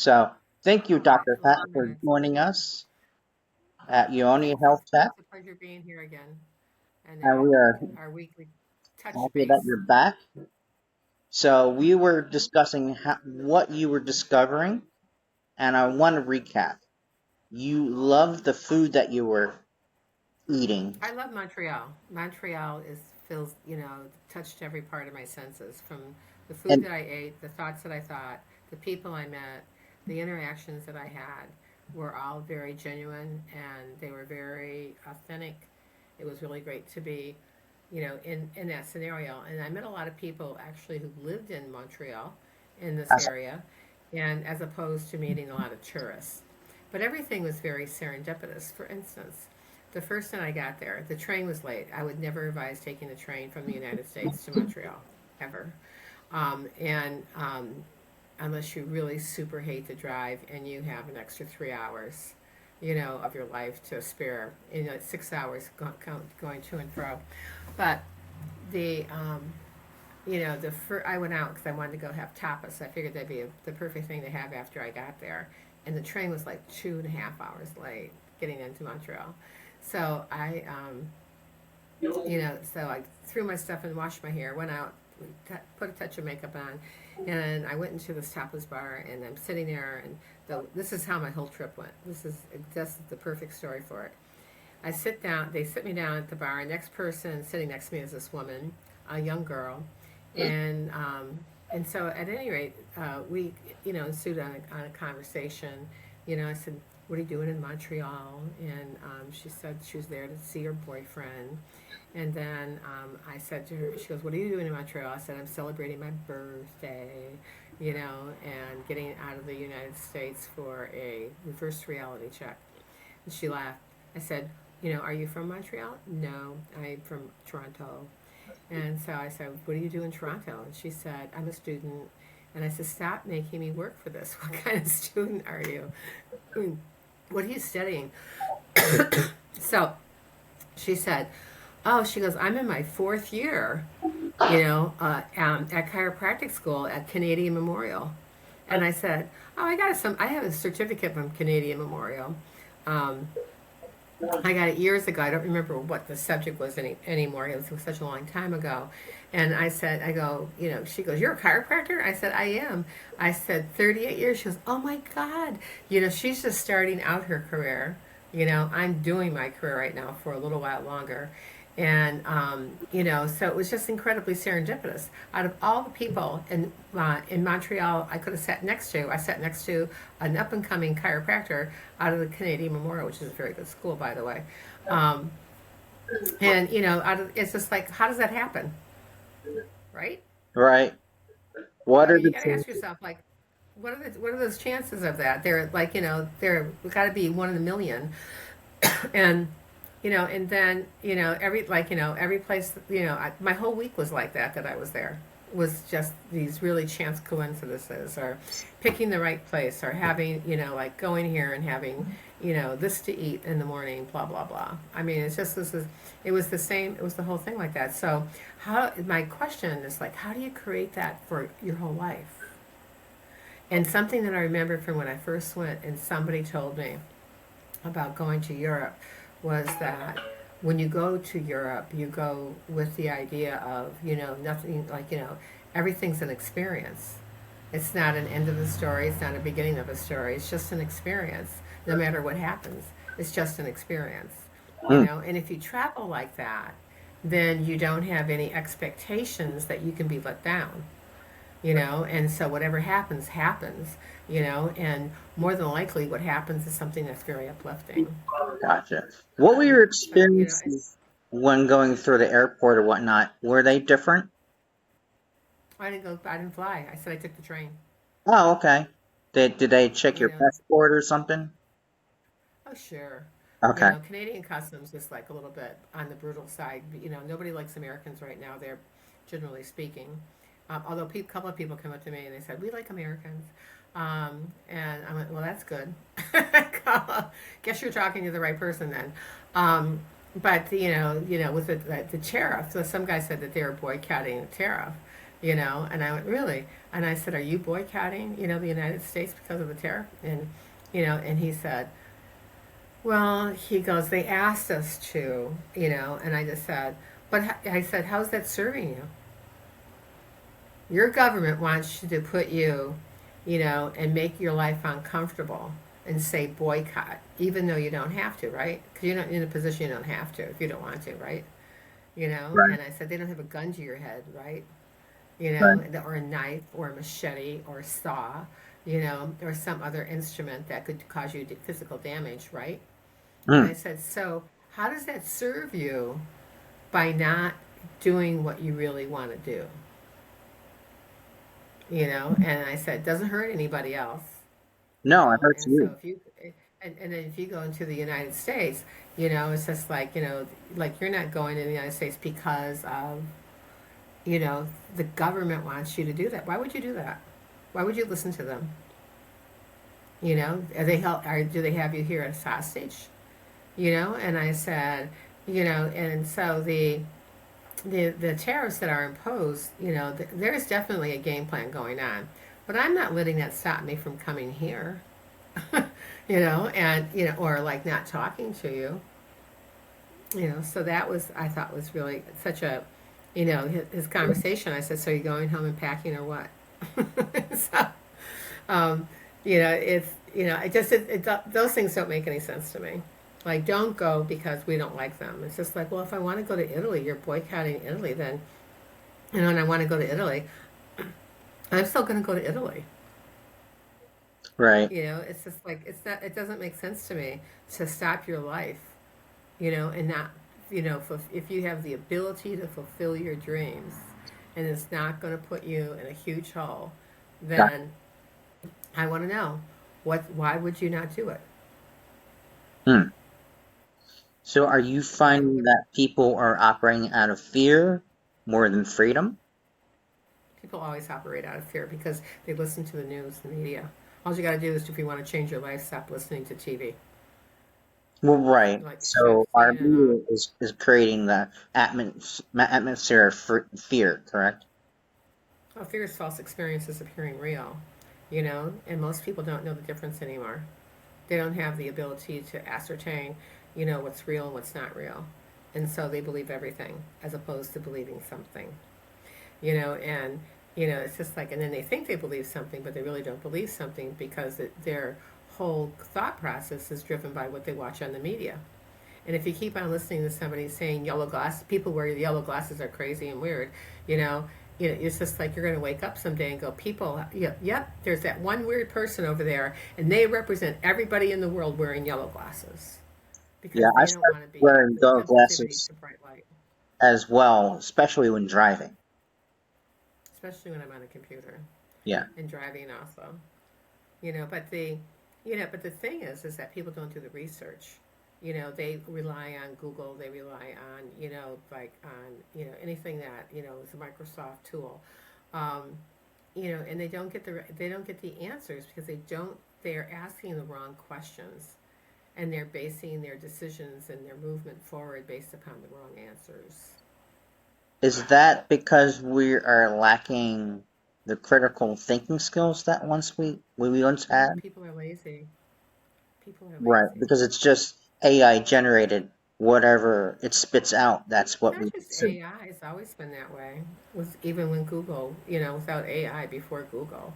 So thank you, Dr. Pat, Long for minutes. joining us at Ioni Health Tech. It's a pleasure being here again and And we are our weekly touch happy that base. you're back. So we were discussing what you were discovering, and I want to recap. You loved the food that you were eating. I love Montreal. Montreal is feels, touched every part of my senses, from the food And that I ate, the thoughts that I thought, the people I met, the interactions that I had were all very genuine and they were very authentic. It was really great to be, in that scenario. And I met a lot of people actually who lived in Montreal in this as area, and as opposed to meeting a lot of tourists. But everything was very serendipitous. For instance, the first time I got there, the train was late. I would never advise taking the train from the United States to Montreal, ever. And unless you really super hate to drive and you have an extra 3 hours, of your life to spare, 6 hours going to and fro. But the, I went out because I wanted to go have tapas. I figured that'd be the perfect thing to have after I got there. And the train was like 2.5 hours late getting into Montreal. So I threw my stuff and washed my hair, went out, put a touch of makeup on, and I went into this tapas bar, and I'm sitting there, and this is how my whole trip went. This is just the perfect story for it. I sit down, they sit me down at the bar. Next person sitting next to me is this woman, a young girl, and so at any rate, we ensued on a conversation. I said, "What are you doing in Montreal?" And she said she was there to see her boyfriend. And then I said to her, she goes, "What are you doing in Montreal?" I said, "I'm celebrating my birthday, and getting out of the United States for a reverse reality check." And she laughed. I said, "Are you from Montreal?" "No, I'm from Toronto." And so I said, "What do you do in Toronto?" And she said, "I'm a student." And I said, "Stop making me work for this. What kind of student are you? I mean, what are you studying?" So she said, "Oh," she goes, "I'm in my fourth year, at chiropractic school at Canadian Memorial." And I said, "Oh, I have a certificate from Canadian Memorial. Um, I got it years ago. I don't remember what the subject was anymore. It was such a long time ago." And I go, she goes, "You're a chiropractor?" I said, "I am." I said, 38 years. She goes, "Oh my God." She's just starting out her career. I'm doing my career right now for a little while longer. And, so it was just incredibly serendipitous. Out of all the people in Montreal I could have sat next to, I sat next to an up and coming chiropractor out of the Canadian Memorial, which is a very good school, by the way. Um, and, it's just like, how does that happen? Right? right. What I are mean, you the got to ask chances? yourself, like, what are those chances of that? They're like, they're got to be one in a million. And and then every place, my whole week was like that I was there, was just these really chance coincidences, or picking the right place, or having, like going here and having, this to eat in the morning, blah blah blah. I mean, it's just this is it was the same, it was the whole thing like that. So how my question is, like, how do you create that for your whole life? And something that I remember from when I first went and somebody told me about going to Europe was that when you go to Europe, you go with the idea of, nothing, like, everything's an experience. It's not an end of the story, it's not a beginning of a story, it's just an experience. No matter what happens, it's just an experience. Hmm, And if you travel like that, then you don't have any expectations that you can be let down, and so whatever happens happens, and more than likely what happens is something that's very uplifting. gotcha. What were your So, experiences when going through the airport or whatnot? Were they different? I didn't fly. I said I took the train. Oh, okay. Did they check You your know, passport or something? oh sure. Okay. Canadian customs is like a little bit on the brutal side. Nobody likes Americans right now. They're generally speaking. Although a couple of people come up to me and they said we like Americans, and I went, well, that's good. Guess you're talking to the right person then. But with the tariff, so some guy said that they were boycotting the tariff. And I went, really? And I said, are you boycotting, the United States because of the tariff? And he said, well, he goes, they asked us to, and I just said, but I said, how's that serving you? Your government wants you to put you, and make your life uncomfortable and say boycott, even though you don't have to, right? Because you're not in a position you don't have to if you don't want to, right? Right. And I said, they don't have a gun to your head, right? Right. Or a knife or a machete or a saw, or some other instrument that could cause you physical damage, right? And I Mm. said, so how does that serve you by not doing what you really want to do? And I said, it doesn't hurt anybody else, No, I heard and so you. if you, and then if you go into the United States, it's just like, like you're not going to the United States because of, the government wants you to do that. Why would you do that? Why would you listen to them? Do they have you here as hostage? And I said, and so the tariffs that are imposed, there's definitely a game plan going on, but I'm not letting that stop me from coming here, and or like not talking to you, So that was, I thought, was really such a, his conversation. I said, so you're going home and packing or what? So, um, it's, those things don't make any sense to me. Like, don't go because we don't like them. It's just like, well, if I want to go to Italy, you're boycotting Italy, then, and I want to go to Italy, I'm still going to go to Italy. Right. It's just like, it's not, it doesn't make sense to me to stop your life, and not, if you have the ability to fulfill your dreams and it's not going to put you in a huge hole, Got then I want to know why would you not do it? Hmm. So are you finding What that people are operating out of fear more than freedom? People always operate out of fear because they listen to the news, the media. All you got to do is, if you want to change your life, stop listening to TV. Well, right. Like So shifts, our media is creating the atmosphere of fear, correct? Oh, fear is false experiences appearing real, and most people don't know the difference anymore. They don't have the ability to ascertain, what's real and what's not real. And so they believe everything as opposed to believing something, and, it's just like, and then they think they believe something, but they really don't believe something because their whole thought process is driven by what they watch on the media. And if you keep on listening to somebody saying yellow glasses, people wear yellow glasses are crazy and weird, you know, it's just like you're going to wake up someday and go, people, yep, there's that one weird person over there, and they represent everybody in the world wearing yellow glasses Yeah, because I they don't started want to be wearing in dark sensitivity glasses to bright light, as well, especially when driving. especially when I'm on a computer Yeah. and driving also. But the thing is that people don't do the research. They rely on Google. They rely on, like on, anything that, is a Microsoft tool. Um, and they don't get the answers because they're asking the wrong questions, and they're basing their decisions and their movement forward based upon the wrong answers. Is that because we are lacking the critical thinking skills that we once No, had? people are lazy. People are Right, lazy. because it's just AI generated. Whatever it spits out, that's what we Not just see. AI, it's always been that way. Was even when Google, without AI before Google.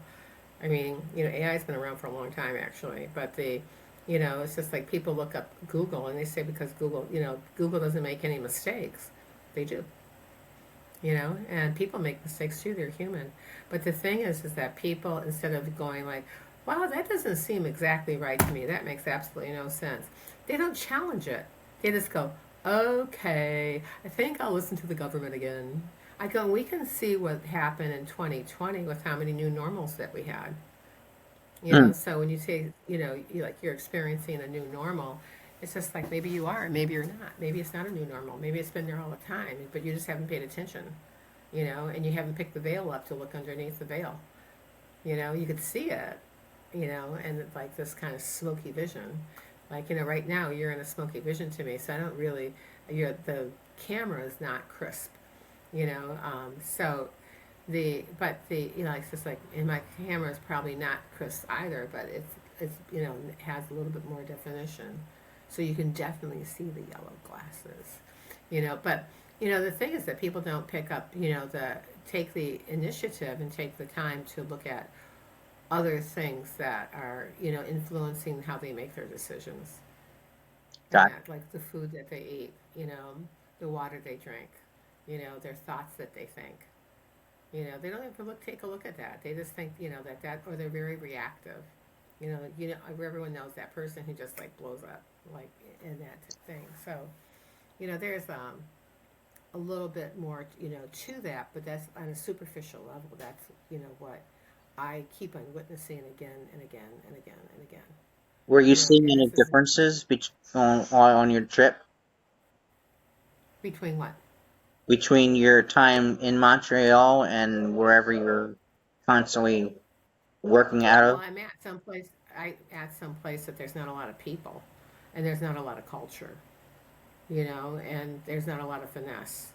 I mean, AI's been around for a long time actually, but it's just like people look up Google and they say because Google doesn't make any mistakes. They do, and people make mistakes too. They're human. But the thing is that people, instead of going like, wow, that doesn't seem exactly right to me. That makes absolutely no sense. They don't challenge it. They just go, okay, I think I'll listen to the government again. I go, we can see what happened in 2020 with how many new normals that we had. Hmm. So when you say, you're experiencing a new normal, it's just like maybe you are, maybe you're not. Maybe it's not a new normal. Maybe it's been there all the time, but you just haven't paid attention, and you haven't picked the veil up to look underneath the veil. You could see it, and it's like this kind of smoky vision. Like, right now you're in a smoky vision to me, so I don't really, the camera is not crisp, so the like it's just like, and my camera is probably not crisp either, but it's it has a little bit more definition, so you can definitely see the yellow glasses, but the thing is that people don't pick up, the take the initiative and take the time to look at other things that are, influencing how they make their decisions. And Got that, like the food that they eat, the water they drink, their thoughts that they think. They don't even take a look at that. They just think, or they're very reactive. Everyone knows that person who just like blows up, like in that thing. So, there's a little bit more, to that, but that's on a superficial level. That's, what I keep on witnessing again and again and again and again. Were you seeing And any this is differences on your trip between what? between your time in Montreal and wherever you're constantly working Yeah, out well, of? I'm at some place. I at some place that there's not a lot of people, and there's not a lot of culture, and there's not a lot of finesse.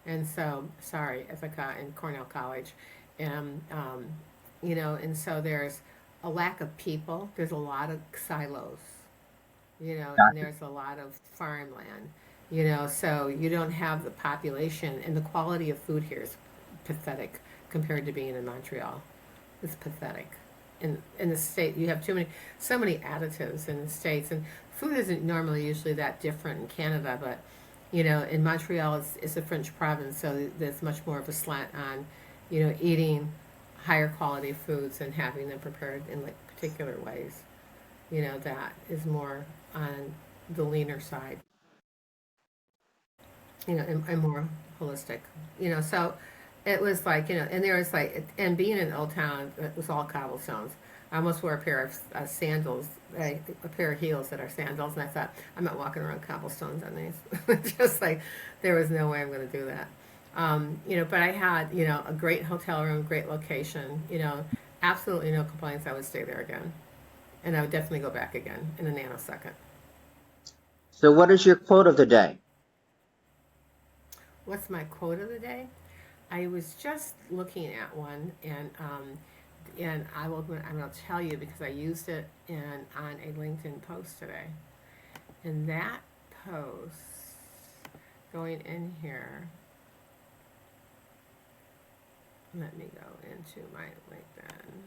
And so, sorry, Ithaca and Cornell College, and and so there's a lack of people. There's a lot of silos, and there's a lot of farmland, so you don't have the population, and the quality of food here is pathetic compared to being in Montreal. It's pathetic. In the state, you have so many additives in the states, and food isn't normally usually that different in Canada, but in Montreal, it's a French province, so there's much more of a slant on, eating higher quality foods and having them prepared in like particular ways. That is more on the leaner side, and more holistic. So it was like, and there was like, and being in Old Town, it was all cobblestones. I almost wore a pair of sandals, a pair of heels that are sandals, and I thought, I'm not walking around cobblestones on these. Just like, there was no way I'm going to do that. But I had, a great hotel room, great location, absolutely no complaints. I would stay there again. And I would definitely go back again in a nanosecond. So, what is your quote of the day? What's my quote of the day? I was just looking at one, and I'm going to tell you because I used it on a LinkedIn post today. And that post, going in here, let me go into my LinkedIn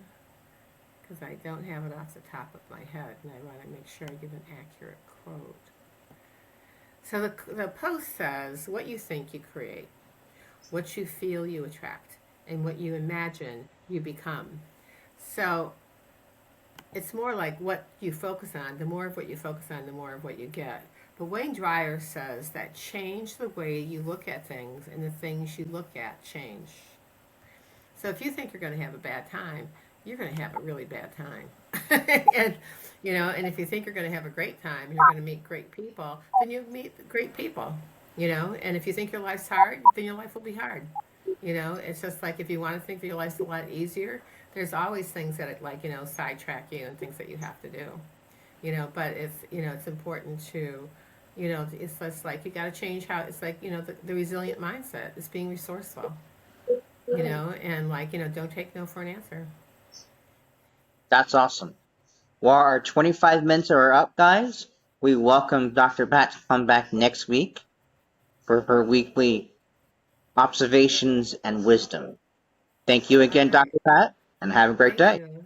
because I don't have it off the top of my head, and I want to make sure I give an accurate quote. So the post says, "What you think you create, what you feel you attract, and what you imagine you become." So it's more like what you focus on. The more of what you focus on, the more of what you get. But Wayne Dyer says that change the way you look at things, and the things you look at change. So if you think you're going to have a bad time, you're going to have a really bad time. and and if you think you're going to have a great time and you're going to meet great people, then you meet great people. And if you think your life's hard, then your life will be hard. It's just like if you want to think that your life's a lot easier, there's always things that like sidetrack you and things that you have to do. But it's important to it's just like you got to change how it's like the resilient mindset is being resourceful. And like don't take no for an answer. That's awesome. Well, our 25 minutes are up, guys. We welcome Dr. Pat to come back next week for her weekly observations and wisdom. Thank you All again, right. Dr. Pat, and have a great Thank day. you.